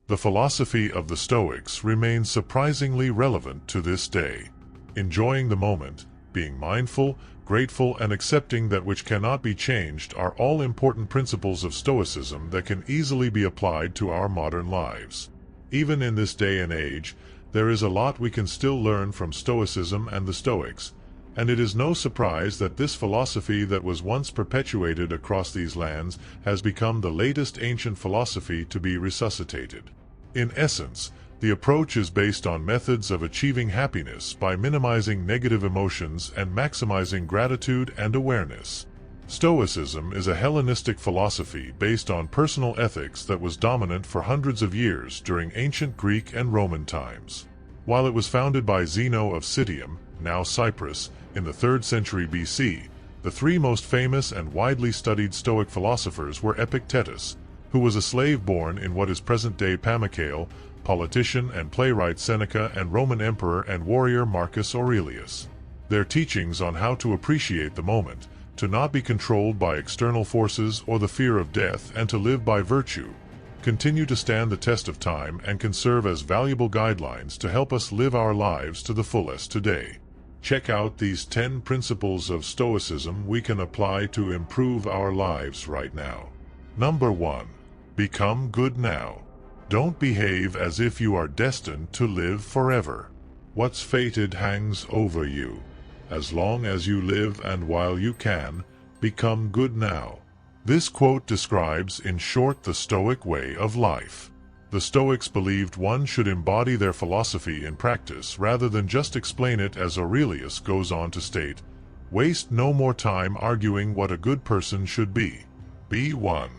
The philosophy of the Stoics remains surprisingly relevant to this day. Enjoying the moment, being mindful, grateful, and accepting that which cannot be changed are all important principles of Stoicism that can easily be applied to our modern lives. Even in this day and age, there is a lot we can still learn from Stoicism and the Stoics, and it is no surprise that this philosophy that was once perpetuated across these lands has become the latest ancient philosophy to be resuscitated. In essence, the approach is based on methods of achieving happiness by minimizing negative emotions and maximizing gratitude and awareness. Stoicism is a Hellenistic philosophy based on personal ethics that was dominant for hundreds of years during ancient Greek and Roman times. While it was founded by Zeno of Citium, now Cyprus, in the 3rd century BC, the three most famous and widely studied Stoic philosophers were Epictetus, who was a slave born in what is present-day Pamukkale, politician and playwright Seneca, and Roman emperor and warrior Marcus Aurelius. Their teachings on how to appreciate the moment, to not be controlled by external forces or the fear of death, and to live by virtue, continue to stand the test of time and can serve as valuable guidelines to help us live our lives to the fullest today. Check out these 10 principles of Stoicism we can apply to improve our lives right now. Number 1. Become good now. Don't behave as if you are destined to live forever. What's fated hangs over you. As long as you live and while you can, become good now. This quote describes, in short, the Stoic way of life. The Stoics believed one should embody their philosophy in practice rather than just explain it, as Aurelius goes on to state, "Waste no more time arguing what a good person should be. Be one."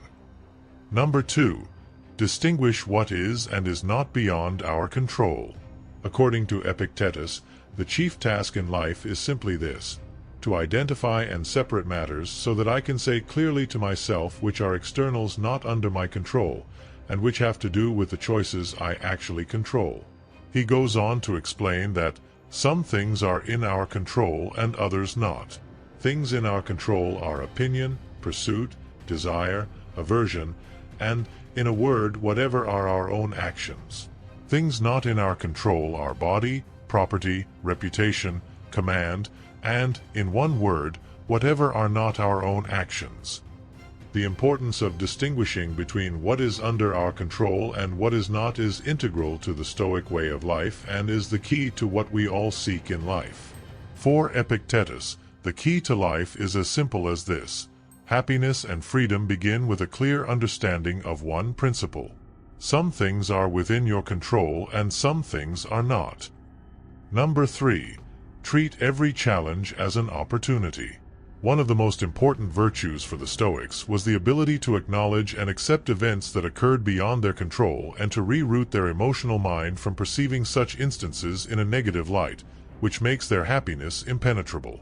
Number 2. Distinguish what is and is not beyond our control. According to Epictetus, the chief task in life is simply this: to identify and separate matters so that I can say clearly to myself which are externals not under my control, and which have to do with the choices I actually control. He goes on to explain that some things are in our control and others not. Things in our control are opinion, pursuit, desire, aversion, and, in a word, whatever are our own actions. Things not in our control are body, property, reputation, command, and, in one word, whatever are not our own actions. The importance of distinguishing between what is under our control and what is not is integral to the Stoic way of life and is the key to what we all seek in life. For Epictetus, the key to life is as simple as this: happiness and freedom begin with a clear understanding of one principle. Some things are within your control and some things are not. Number 3. Treat every challenge as an opportunity. One of the most important virtues for the Stoics was the ability to acknowledge and accept events that occurred beyond their control and to reroute their emotional mind from perceiving such instances in a negative light, which makes their happiness impenetrable.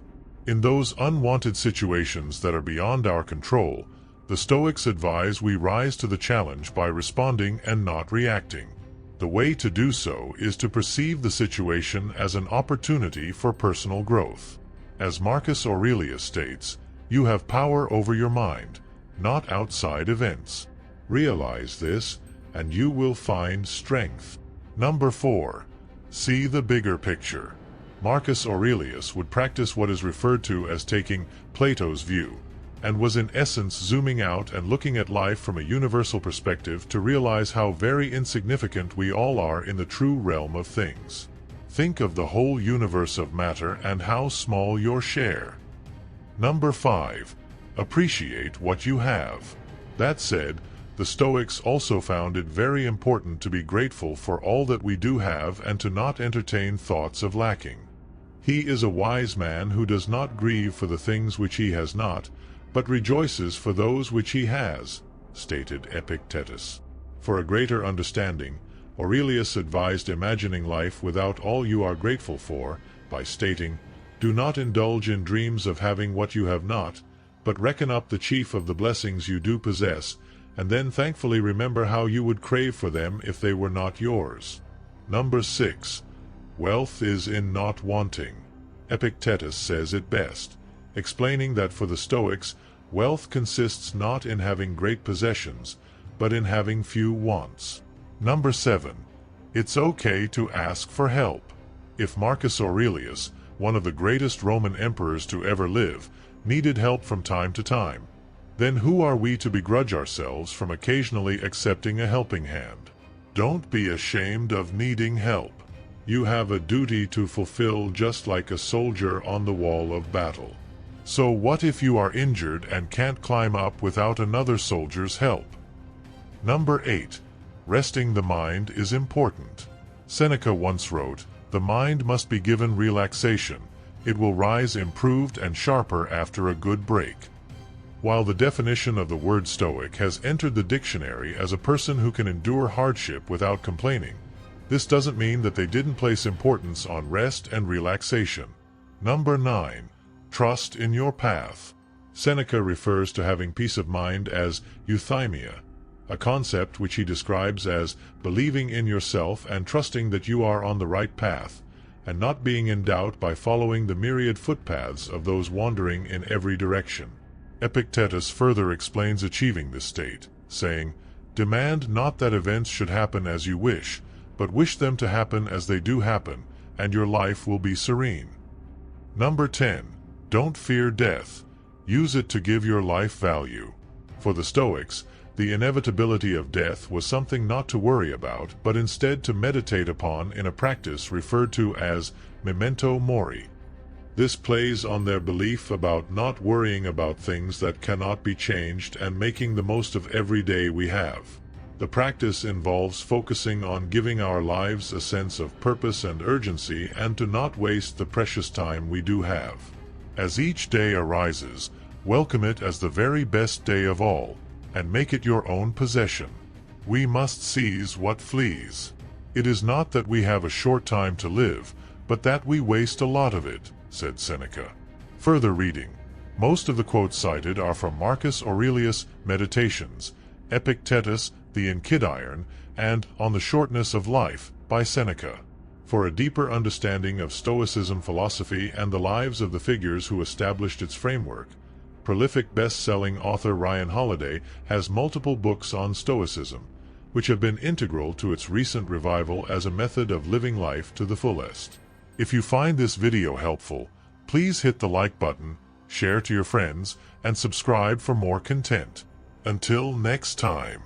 In those unwanted situations that are beyond our control, the Stoics advise we rise to the challenge by responding and not reacting. The way to do so is to perceive the situation as an opportunity for personal growth. As Marcus Aurelius states, you have power over your mind, not outside events. Realize this, and you will find strength. Number 4. See the bigger picture. Marcus Aurelius would practice what is referred to as taking Plato's view, and was in essence zooming out and looking at life from a universal perspective to realize how very insignificant we all are in the true realm of things. Think of the whole universe of matter and how small your share. Number 5. Appreciate what you have. That said, the Stoics also found it very important to be grateful for all that we do have and to not entertain thoughts of lacking. He is a wise man who does not grieve for the things which he has not, but rejoices for those which he has, stated Epictetus. For a greater understanding, Aurelius advised imagining life without all you are grateful for, by stating, "Do not indulge in dreams of having what you have not, but reckon up the chief of the blessings you do possess, and then thankfully remember how you would crave for them if they were not yours." Number 6. Wealth is in not wanting. Epictetus says it best, explaining that for the Stoics, wealth consists not in having great possessions, but in having few wants. Number 7. It's okay to ask for help. If Marcus Aurelius, one of the greatest Roman emperors to ever live, needed help from time to time, then who are we to begrudge ourselves from occasionally accepting a helping hand? Don't be ashamed of needing help. You have a duty to fulfill just like a soldier on the wall of battle. So what if you are injured and can't climb up without another soldier's help? Number 8. Resting the mind is important. Seneca once wrote, "The mind must be given relaxation. It will rise improved and sharper after a good break." While the definition of the word Stoic has entered the dictionary as a person who can endure hardship without complaining, this doesn't mean that they didn't place importance on rest and relaxation. Number 9. Trust in your path. Seneca refers to having peace of mind as euthymia, a concept which he describes as believing in yourself and trusting that you are on the right path, and not being in doubt by following the myriad footpaths of those wandering in every direction. Epictetus further explains achieving this state, saying, "Demand not that events should happen as you wish, but wish them to happen as they do happen, and your life will be serene." Number 10. Don't fear death. Use it to give your life value. For the Stoics, the inevitability of death was something not to worry about, but instead to meditate upon in a practice referred to as memento mori. This plays on their belief about not worrying about things that cannot be changed and making the most of every day we have. The practice involves focusing on giving our lives a sense of purpose and urgency and to not waste the precious time we do have. As each day arises, welcome it as the very best day of all, and make it your own possession. We must seize what flees. It is not that we have a short time to live, but that we waste a lot of it, said Seneca. Further reading. Most of the quotes cited are from Marcus Aurelius' Meditations, Epictetus, the Enchiridion, and On the Shortness of Life by Seneca. For a deeper understanding of Stoicism philosophy and the lives of the figures who established its framework, prolific best-selling author Ryan Holiday has multiple books on Stoicism, which have been integral to its recent revival as a method of living life to the fullest. If you find this video helpful, please hit the like button, share to your friends, and subscribe for more content. Until next time.